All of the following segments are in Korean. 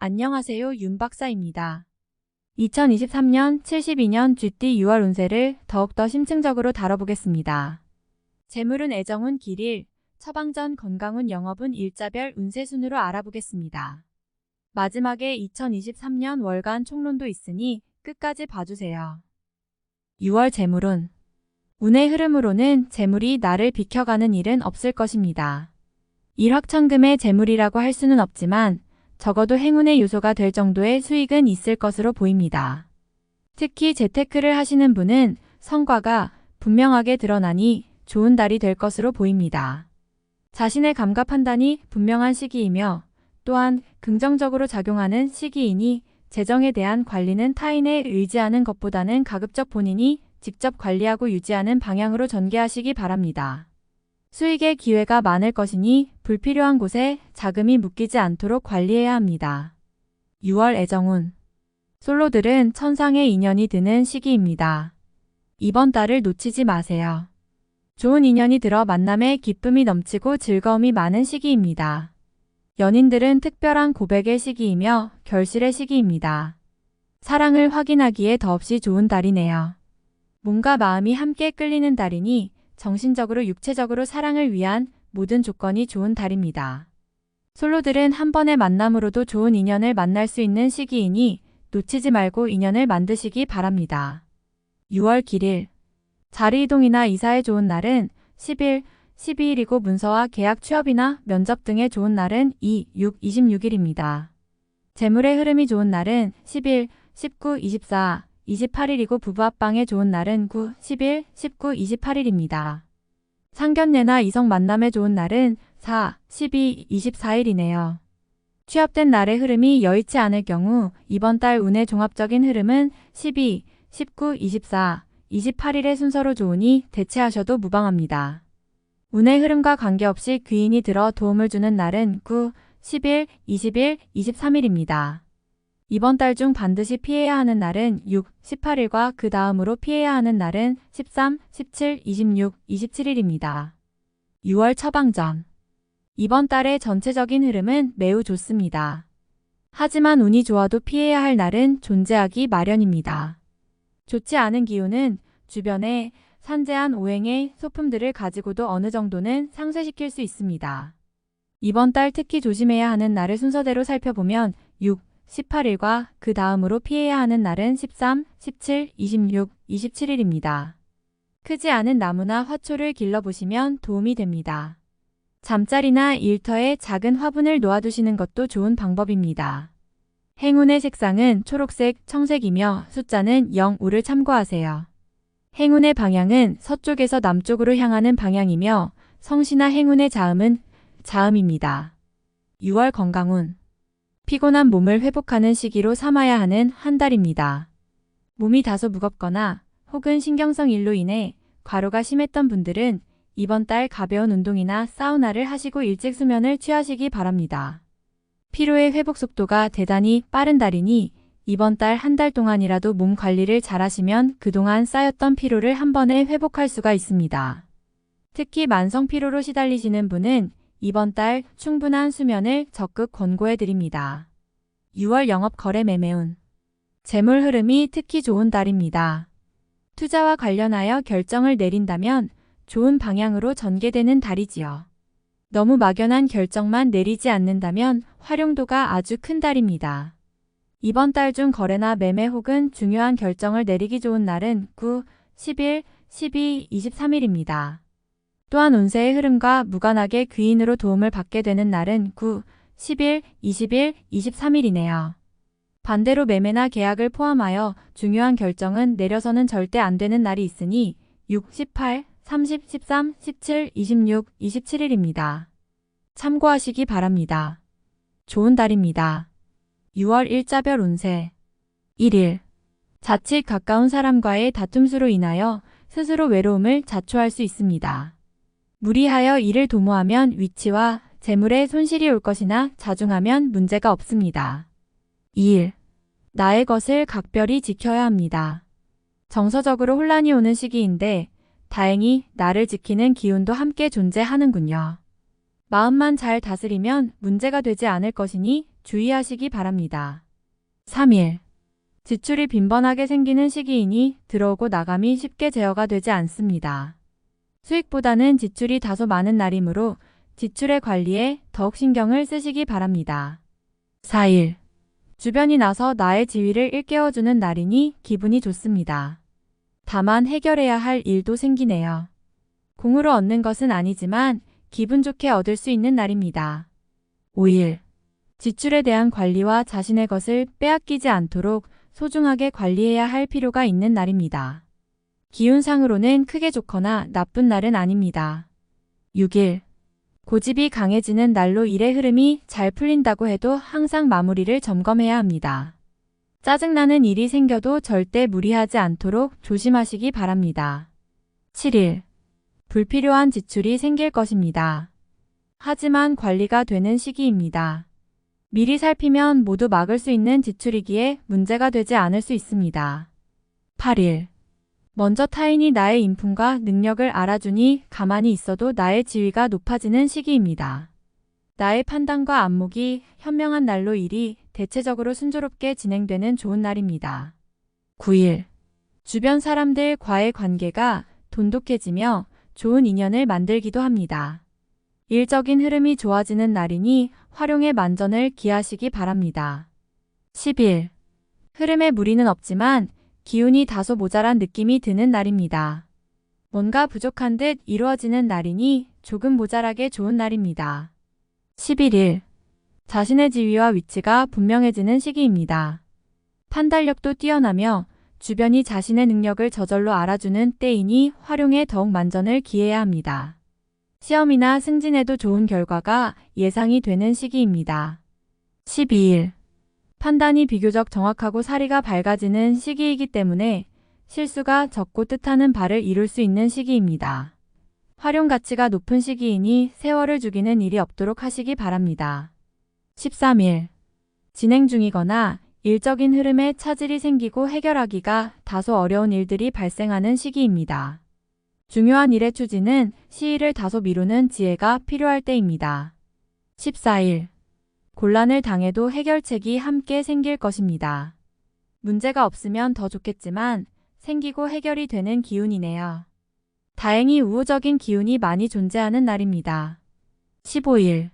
안녕하세요, 윤 박사입니다. 2023년 72년 쥐띠 6월 운세를 더욱더 심층적으로 다뤄보겠습니다. 재물운 애정운 길일, 처방전 건강운 영업운 일자별 운세 순으로 알아보겠습니다. 마지막에 2023년 월간 총론도 있으니 끝까지 봐주세요. 6월 재물운. 운의 흐름으로는 재물이 나를 비켜가는 일은 없을 것입니다. 일확천금의 재물이라고 할 수는 없지만 적어도 행운의 요소가 될 정도의 수익은 있을 것으로 보입니다. 특히 재테크를 하시는 분은 성과가 분명하게 드러나니 좋은 달이 될 것으로 보입니다. 자신의 감각 판단이 분명한 시기이며 또한 긍정적으로 작용하는 시기이니 재정에 대한 관리는 타인에 의지하는 것보다는 가급적 본인이 직접 관리하고 유지하는 방향으로 전개하시기 바랍니다. 수익의 기회가 많을 것이니 불필요한 곳에 자금이 묶이지 않도록 관리해야 합니다. 6월 애정운. 솔로들은 천상의 인연이 드는 시기입니다. 이번 달을 놓치지 마세요. 좋은 인연이 들어 만남에 기쁨이 넘치고 즐거움이 많은 시기입니다. 연인들은 특별한 고백의 시기이며 결실의 시기입니다. 사랑을 확인하기에 더없이 좋은 달이네요. 몸과 마음이 함께 끌리는 달이니 정신적으로 육체적으로 사랑을 위한 모든 조건이 좋은 달입니다. 솔로들은 한 번의 만남으로도 좋은 인연을 만날 수 있는 시기이니 놓치지 말고 인연을 만드시기 바랍니다. 6월 길일. 자리이동이나 이사에 좋은 날은 10일, 12일이고 문서와 계약 취업이나 면접 등의 좋은 날은 2, 6, 26일입니다. 재물의 흐름이 좋은 날은 10일, 19, 24, 28일이고 부부합방에 좋은 날은 9, 10일, 19, 28일입니다. 상견례나 이성 만남에 좋은 날은 4, 12, 24일이네요. 취업된 날의 흐름이 여의치 않을 경우 이번 달 운의 종합적인 흐름은 12, 19, 24, 28일의 순서로 좋으니 대체하셔도 무방합니다. 운의 흐름과 관계없이 귀인이 들어 도움을 주는 날은 9, 10일, 20일, 23일입니다. 이번 달 중 반드시 피해야 하는 날은 6, 18일과 그 다음으로 피해야 하는 날은 13, 17, 26, 27일입니다. 6월 처방전. 이번 달의 전체적인 흐름은 매우 좋습니다. 하지만 운이 좋아도 피해야 할 날은 존재하기 마련입니다. 좋지 않은 기운은 주변에 산재한 오행의 소품들을 가지고도 어느 정도는 상쇄시킬 수 있습니다. 이번 달 특히 조심해야 하는 날을 순서대로 살펴보면 6, 18일과 그 다음으로 피해야 하는 날은 13, 17, 26, 27일입니다. 크지 않은 나무나 화초를 길러보시면 도움이 됩니다. 잠자리나 일터에 작은 화분을 놓아두시는 것도 좋은 방법입니다. 행운의 색상은 초록색, 청색이며 숫자는 0, 5를 참고하세요. 행운의 방향은 서쪽에서 남쪽으로 향하는 방향이며 성씨나 행운의 자음은 자음입니다. 6월 건강운. 피곤한 몸을 회복하는 시기로 삼아야 하는 한 달입니다. 몸이 다소 무겁거나 혹은 신경성 일로 인해 과로가 심했던 분들은 이번 달 가벼운 운동이나 사우나를 하시고 일찍 수면을 취하시기 바랍니다. 피로의 회복 속도가 대단히 빠른 달이니 이번 달 한 달 동안이라도 몸 관리를 잘하시면 그동안 쌓였던 피로를 한 번에 회복할 수가 있습니다. 특히 만성 피로로 시달리시는 분은 이번 달 충분한 수면을 적극 권고해 드립니다. 6월 영업 거래 매매운. 재물 흐름이 특히 좋은 달입니다. 투자와 관련하여 결정을 내린다면 좋은 방향으로 전개되는 달이지요. 너무 막연한 결정만 내리지 않는다면 활용도가 아주 큰 달입니다. 이번 달 중 거래나 매매 혹은 중요한 결정을 내리기 좋은 날은 9, 10일, 12, 23일입니다. 또한 운세의 흐름과 무관하게 귀인으로 도움을 받게 되는 날은 9, 10일, 20일, 23일이네요. 반대로 매매나 계약을 포함하여 중요한 결정은 내려서는 절대 안 되는 날이 있으니 6, 18, 30, 13, 17, 26, 27일입니다. 참고하시기 바랍니다. 좋은 달입니다. 6월 일자별 운세. 1일. 자칫 가까운 사람과의 다툼수로 인하여 스스로 외로움을 자초할 수 있습니다. 무리하여 일을 도모하면 위치와 재물에 손실이 올 것이나 자중하면 문제가 없습니다. 2일. 나의 것을 각별히 지켜야 합니다. 정서적으로 혼란이 오는 시기인데 다행히 나를 지키는 기운도 함께 존재하는군요. 마음만 잘 다스리면 문제가 되지 않을 것이니 주의하시기 바랍니다. 3일. 지출이 빈번하게 생기는 시기이니 들어오고 나감이 쉽게 제어가 되지 않습니다. 수익보다는 지출이 다소 많은 날이므로 지출의 관리에 더욱 신경을 쓰시기 바랍니다. 4일. 주변이 나서 나의 지위를 일깨워주는 날이니 기분이 좋습니다. 다만 해결해야 할 일도 생기네요. 공으로 얻는 것은 아니지만 기분 좋게 얻을 수 있는 날입니다. 5일. 지출에 대한 관리와 자신의 것을 빼앗기지 않도록 소중하게 관리해야 할 필요가 있는 날입니다. 기운상으로는 크게 좋거나 나쁜 날은 아닙니다. 6일. 고집이 강해지는 날로 일의 흐름이 잘 풀린다고 해도 항상 마무리를 점검해야 합니다. 짜증나는 일이 생겨도 절대 무리하지 않도록 조심하시기 바랍니다. 7일. 불필요한 지출이 생길 것입니다. 하지만 관리가 되는 시기입니다. 미리 살피면 모두 막을 수 있는 지출이기에 문제가 되지 않을 수 있습니다. 8일. 먼저 타인이 나의 인품과 능력을 알아주니 가만히 있어도 나의 지위가 높아지는 시기입니다. 나의 판단과 안목이 현명한 날로 일이 대체적으로 순조롭게 진행되는 좋은 날입니다. 9일. 주변 사람들과의 관계가 돈독해지며 좋은 인연을 만들기도 합니다. 일적인 흐름이 좋아지는 날이니 활용의 만전을 기하시기 바랍니다. 10일. 흐름에 무리는 없지만 기운이 다소 모자란 느낌이 드는 날입니다. 뭔가 부족한 듯 이루어지는 날이니 조금 모자라게 좋은 날입니다. 11일. 자신의 지위와 위치가 분명해지는 시기입니다. 판단력도 뛰어나며 주변이 자신의 능력을 저절로 알아주는 때이니 활용에 더욱 만전을 기해야 합니다. 시험이나 승진에도 좋은 결과가 예상이 되는 시기입니다. 12일. 판단이 비교적 정확하고 사리가 밝아지는 시기이기 때문에 실수가 적고 뜻하는 바를 이룰 수 있는 시기입니다. 활용 가치가 높은 시기이니 세월을 죽이는 일이 없도록 하시기 바랍니다. 13일. 진행 중이거나 일적인 흐름에 차질이 생기고 해결하기가 다소 어려운 일들이 발생하는 시기입니다. 중요한 일의 추진은 시일을 다소 미루는 지혜가 필요할 때입니다. 14일. 곤란을 당해도 해결책이 함께 생길 것입니다. 문제가 없으면 더 좋겠지만 생기고 해결이 되는 기운이네요. 다행히 우호적인 기운이 많이 존재하는 날입니다. 15일.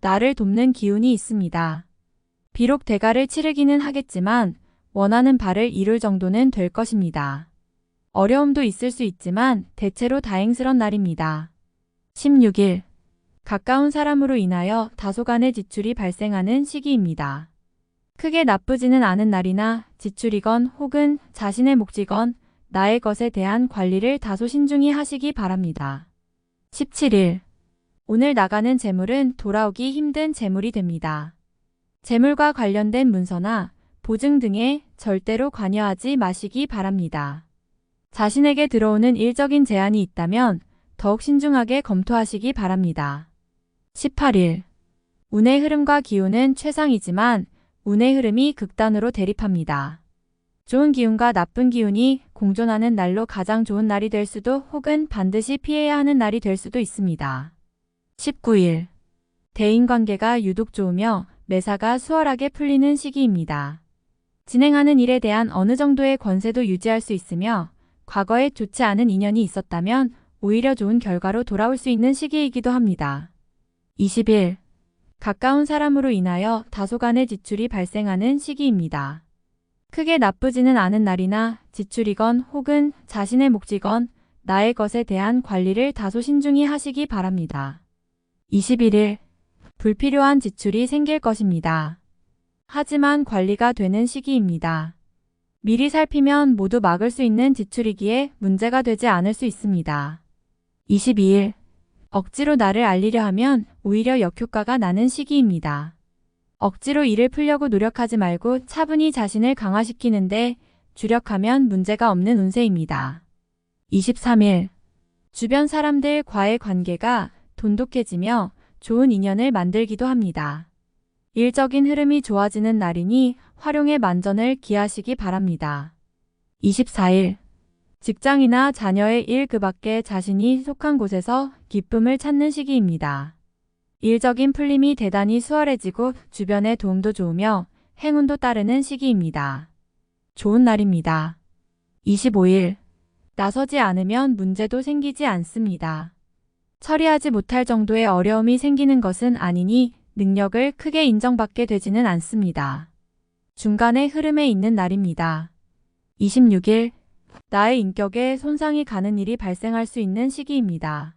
나를 돕는 기운이 있습니다. 비록 대가를 치르기는 하겠지만 원하는 바를 이룰 정도는 될 것입니다. 어려움도 있을 수 있지만 대체로 다행스런 날입니다. 16일. 가까운 사람으로 인하여 다소간의 지출이 발생하는 시기입니다. 크게 나쁘지는 않은 날이나 지출이건 혹은 자신의 몫이건 나의 것에 대한 관리를 다소 신중히 하시기 바랍니다. 17일. 오늘 나가는 재물은 돌아오기 힘든 재물이 됩니다. 재물과 관련된 문서나 보증 등에 절대로 관여하지 마시기 바랍니다. 자신에게 들어오는 일적인 제안이 있다면 더욱 신중하게 검토하시기 바랍니다. 18일. 운의 흐름과 기운은 최상이지만 운의 흐름이 극단으로 대립합니다. 좋은 기운과 나쁜 기운이 공존하는 날로 가장 좋은 날이 될 수도 혹은 반드시 피해야 하는 날이 될 수도 있습니다. 19일. 대인관계가 유독 좋으며 매사가 수월하게 풀리는 시기입니다. 진행하는 일에 대한 어느 정도의 권세도 유지할 수 있으며 과거에 좋지 않은 인연이 있었다면 오히려 좋은 결과로 돌아올 수 있는 시기이기도 합니다. 20일. 가까운 사람으로 인하여 다소간의 지출이 발생하는 시기입니다. 크게 나쁘지는 않은 날이나 지출이건 혹은 자신의 몫이건 나의 것에 대한 관리를 다소 신중히 하시기 바랍니다. 21일. 불필요한 지출이 생길 것입니다. 하지만 관리가 되는 시기입니다. 미리 살피면 모두 막을 수 있는 지출이기에 문제가 되지 않을 수 있습니다. 22일. 억지로 나를 알리려 하면 오히려 역효과가 나는 시기입니다. 억지로 일을 풀려고 노력하지 말고 차분히 자신을 강화시키는데 주력하면 문제가 없는 운세입니다. 23일. 주변 사람들과의 관계가 돈독해지며 좋은 인연을 만들기도 합니다. 일적인 흐름이 좋아지는 날이니 활용의 만전을 기하시기 바랍니다. 24일. 직장이나 자녀의 일 그 밖에 자신이 속한 곳에서 기쁨을 찾는 시기입니다. 일적인 풀림이 대단히 수월해지고 주변의 도움도 좋으며 행운도 따르는 시기입니다. 좋은 날입니다. 25일. 나서지 않으면 문제도 생기지 않습니다. 처리하지 못할 정도의 어려움이 생기는 것은 아니니 능력을 크게 인정받게 되지는 않습니다. 중간의 흐름에 있는 날입니다. 26일. 나의 인격에 손상이 가는 일이 발생할 수 있는 시기입니다.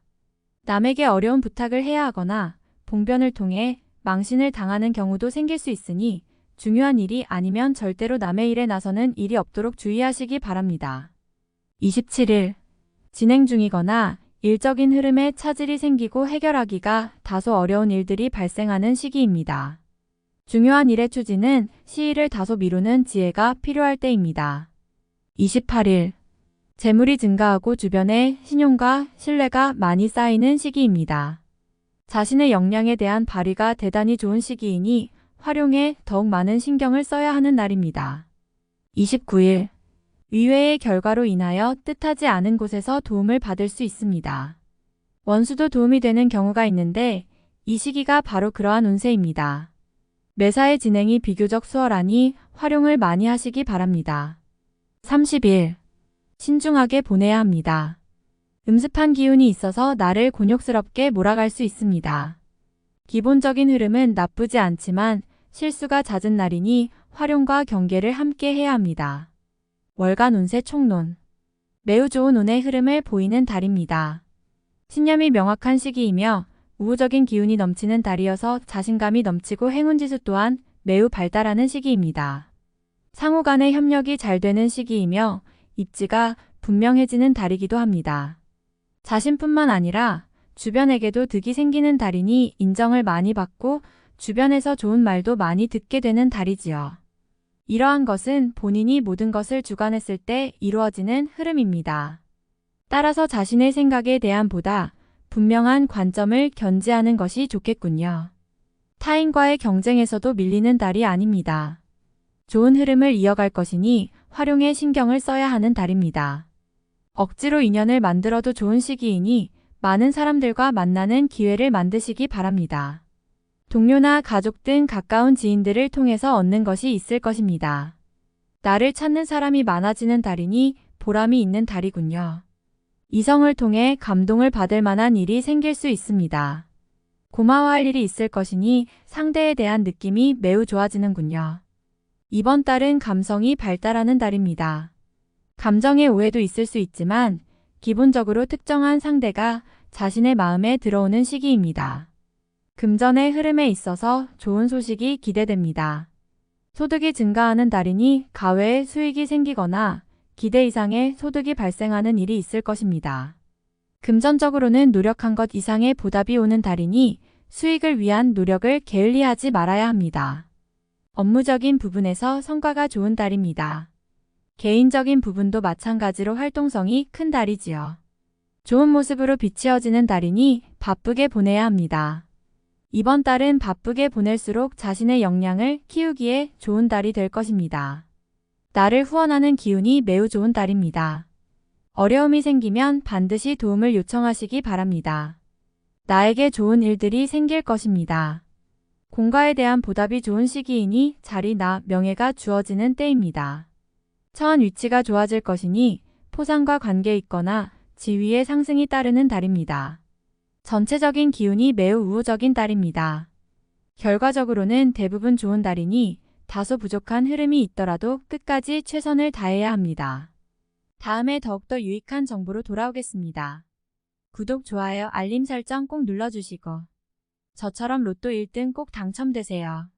남에게 어려운 부탁을 해야 하거나 봉변을 통해 망신을 당하는 경우도 생길 수 있으니 중요한 일이 아니면 절대로 남의 일에 나서는 일이 없도록 주의하시기 바랍니다. 27일. 진행 중이거나 일적인 흐름에 차질이 생기고 해결하기가 다소 어려운 일들이 발생하는 시기입니다. 중요한 일의 추진은 시일을 다소 미루는 지혜가 필요할 때입니다. 28일. 재물이 증가하고 주변에 신용과 신뢰가 많이 쌓이는 시기입니다. 자신의 역량에 대한 발휘가 대단히 좋은 시기이니 활용에 더욱 많은 신경을 써야 하는 날입니다. 29일. 의외의 결과로 인하여 뜻하지 않은 곳에서 도움을 받을 수 있습니다. 원수도 도움이 되는 경우가 있는데 이 시기가 바로 그러한 운세입니다. 매사의 진행이 비교적 수월하니 활용을 많이 하시기 바랍니다. 30일. 신중하게 보내야 합니다. 음습한 기운이 있어서 나를 곤욕스럽게 몰아갈 수 있습니다. 기본적인 흐름은 나쁘지 않지만 실수가 잦은 날이니 활용과 경계를 함께 해야 합니다. 월간 운세 총론. 매우 좋은 운의 흐름을 보이는 달입니다. 신념이 명확한 시기이며 우호적인 기운이 넘치는 달이어서 자신감이 넘치고 행운지수 또한 매우 발달하는 시기입니다. 상호 간의 협력이 잘 되는 시기이며 입지가 분명해지는 달이기도 합니다. 자신뿐만 아니라 주변에게도 득이 생기는 달이니 인정을 많이 받고 주변에서 좋은 말도 많이 듣게 되는 달이지요. 이러한 것은 본인이 모든 것을 주관했을 때 이루어지는 흐름입니다. 따라서 자신의 생각에 대한 보다 분명한 관점을 견지하는 것이 좋겠군요. 타인과의 경쟁에서도 밀리는 달이 아닙니다. 좋은 흐름을 이어갈 것이니 활용에 신경을 써야 하는 달입니다. 억지로 인연을 만들어도 좋은 시기이니 많은 사람들과 만나는 기회를 만드시기 바랍니다. 동료나 가족 등 가까운 지인들을 통해서 얻는 것이 있을 것입니다. 나를 찾는 사람이 많아지는 달이니 보람이 있는 달이군요. 이성을 통해 감동을 받을 만한 일이 생길 수 있습니다. 고마워할 일이 있을 것이니 상대에 대한 느낌이 매우 좋아지는군요. 이번 달은 감성이 발달하는 달입니다. 감정의 오해도 있을 수 있지만 기본적으로 특정한 상대가 자신의 마음에 들어오는 시기입니다. 금전의 흐름에 있어서 좋은 소식이 기대됩니다. 소득이 증가하는 달이니 가외에 수익이 생기거나 기대 이상의 소득이 발생하는 일이 있을 것입니다. 금전적으로는 노력한 것 이상의 보답이 오는 달이니 수익을 위한 노력을 게을리하지 말아야 합니다. 업무적인 부분에서 성과가 좋은 달입니다. 개인적인 부분도 마찬가지로 활동성이 큰 달이지요. 좋은 모습으로 비치어지는 달이니 바쁘게 보내야 합니다. 이번 달은 바쁘게 보낼수록 자신의 역량을 키우기에 좋은 달이 될 것입니다. 나를 후원하는 기운이 매우 좋은 달입니다. 어려움이 생기면 반드시 도움을 요청하시기 바랍니다. 나에게 좋은 일들이 생길 것입니다. 공과에 대한 보답이 좋은 시기이니 자리나 명예가 주어지는 때입니다. 처한 위치가 좋아질 것이니 포상과 관계 있거나 지위의 상승이 따르는 달입니다. 전체적인 기운이 매우 우호적인 달입니다. 결과적으로는 대부분 좋은 달이니 다소 부족한 흐름이 있더라도 끝까지 최선을 다해야 합니다. 다음에 더욱더 유익한 정보로 돌아오겠습니다. 구독, 좋아요, 알림 설정 꼭 눌러주시고 저처럼 로또 1등 꼭 당첨되세요.